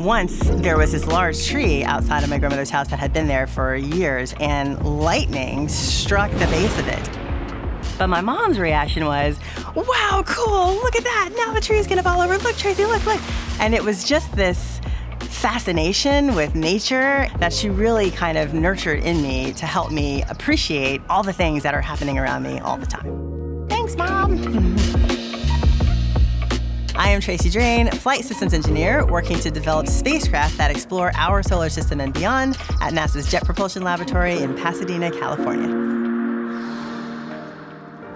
Once there was this large tree outside of my grandmother's house that had been there for years, and lightning struck the base of it. But my mom's reaction was, wow, cool, look at that, now the tree's gonna fall over, look Tracy, look. And it was just this fascination with nature that she really kind of nurtured in me to help me appreciate all the things that are happening around me all the time. Thanks, Mom. I am Tracy Drain, flight systems engineer working to develop spacecraft that explore our solar system and beyond at NASA's Jet Propulsion Laboratory in Pasadena, California.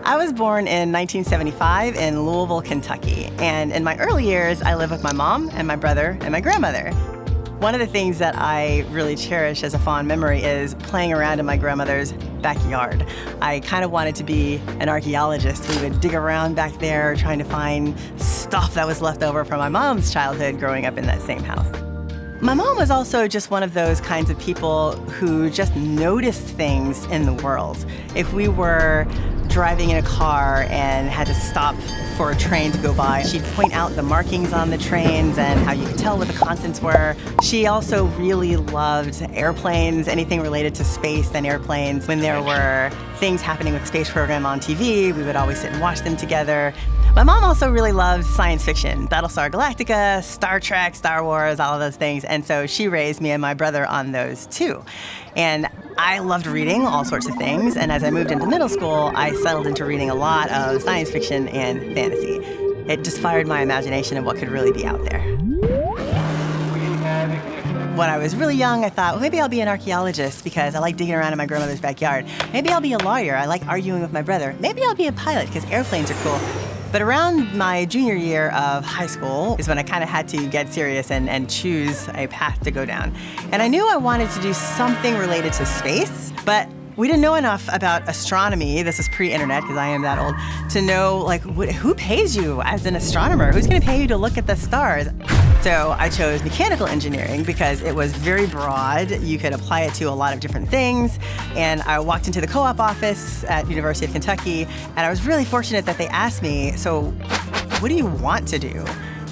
I was born in 1975 in Louisville, Kentucky, and in my early years, I lived with my mom and my brother and my grandmother. One of the things that I really cherish as a fond memory is playing around in my grandmother's backyard. I kind of wanted to be an archaeologist. We would dig around back there trying to find stuff that was left over from my mom's childhood growing up in that same house. My mom was also just one of those kinds of people who just noticed things in the world. If we were driving in a car and had to stop for a train to go by, she'd point out the markings on the trains and how you could tell what the contents were. She also really loved airplanes, anything related to space and airplanes. When there were things happening with the space program on TV, we would always sit and watch them together. My mom also really loved science fiction, Battlestar Galactica, Star Trek, Star Wars, all of those things. And so she raised me and my brother on those too. And I loved reading all sorts of things. And as I moved into middle school, I settled into reading a lot of science fiction and fantasy. It just fired my imagination of what could really be out there. When I was really young, I thought, well, maybe I'll be an archaeologist because I like digging around in my grandmother's backyard. Maybe I'll be a lawyer. I like arguing with my brother. Maybe I'll be a pilot because airplanes are cool. But around my junior year of high school is when I kind of had to get serious and choose a path to go down. And I knew I wanted to do something related to space, but we didn't know enough about astronomy, this is pre-internet because I am that old, to know like who pays you as an astronomer? Who's gonna pay you to look at the stars? So I chose mechanical engineering because it was very broad. You could apply it to a lot of different things. And I walked into the co-op office at University of Kentucky, and I was really fortunate that they asked me, so what do you want to do?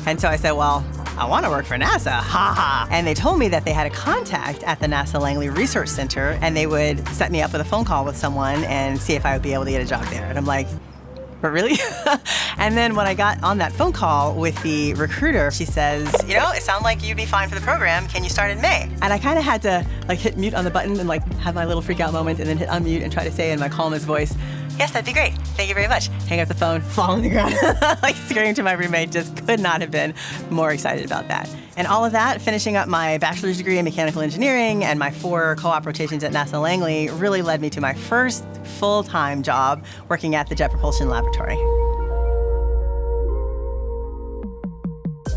And so I said, well, I want to work for NASA, ha. And they told me that they had a contact at the NASA Langley Research Center, and they would set me up with a phone call with someone and see if I would be able to get a job there. And I'm like, but really? And then when I got on that phone call with the recruiter, she says, you know, it sounds like you'd be fine for the program. Can you start in May? And I kind of had to like hit mute on the button and like have my little freak out moment and then hit unmute and try to say in my calmest voice, yes, that'd be great. Thank you very much. Hang up the phone, fall on the ground, like screaming to my roommate. Just could not have been more excited about that. And all of that, finishing up my bachelor's degree in mechanical engineering and my 4 co-op rotations at NASA Langley really led me to my first full-time job working at the Jet Propulsion Laboratory.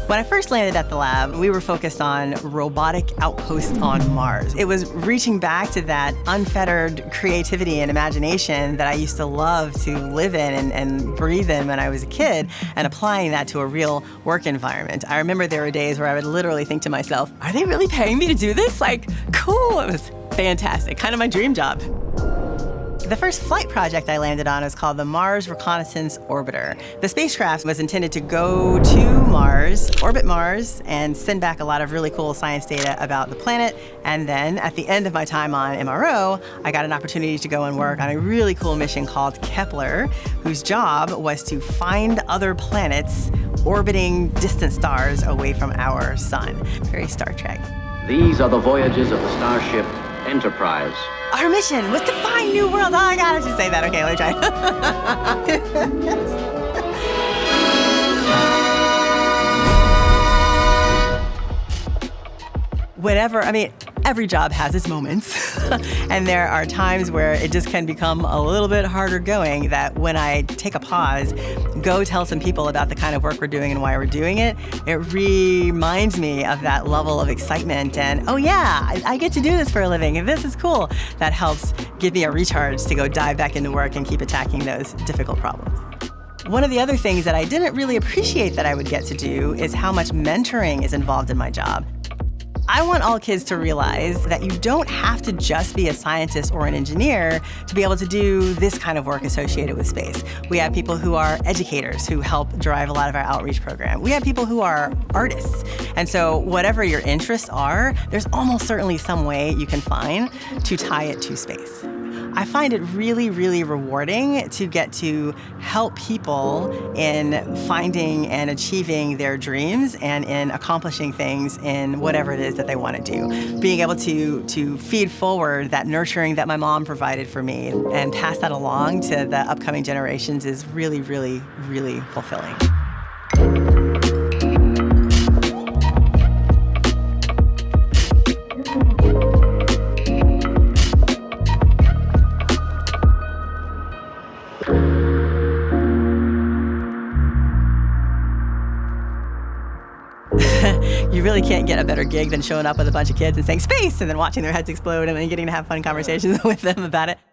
When I first landed at the lab, we were focused on robotic outposts on Mars. It was reaching back to that unfettered creativity and imagination that I used to love to live in and breathe in when I was a kid, and applying that to a real work environment. I remember there were days where I would literally think to myself, are they really paying me to do this? Like, cool, it was fantastic, kind of my dream job. The first flight project I landed on was called the Mars Reconnaissance Orbiter. The spacecraft was intended to go to Mars, orbit Mars, and send back a lot of really cool science data about the planet. And then at the end of my time on MRO, I got an opportunity to go and work on a really cool mission called Kepler, whose job was to find other planets orbiting distant stars away from our sun. Very Star Trek. These are the voyages of the starship Enterprise. Our mission was to find new worlds. Oh my God, I should say that. Okay, let me try. Every job has its moments. And there are times where it just can become a little bit harder going, that when I take a pause, go tell some people about the kind of work we're doing and why we're doing it, it reminds me of that level of excitement and, oh yeah, I get to do this for a living, and this is cool. That helps give me a recharge to go dive back into work and keep attacking those difficult problems. One of the other things that I didn't really appreciate that I would get to do is how much mentoring is involved in my job. I want all kids to realize that you don't have to just be a scientist or an engineer to be able to do this kind of work associated with space. We have people who are educators who help drive a lot of our outreach program. We have people who are artists. And so whatever your interests are, there's almost certainly some way you can find to tie it to space. I find it really, really rewarding to get to help people in finding and achieving their dreams and in accomplishing things in whatever it is that they want to do. Being able to feed forward that nurturing that my mom provided for me and pass that along to the upcoming generations is really, really, really fulfilling. You really can't get a better gig than showing up with a bunch of kids and saying space and then watching their heads explode and then getting to have fun conversations with them about it.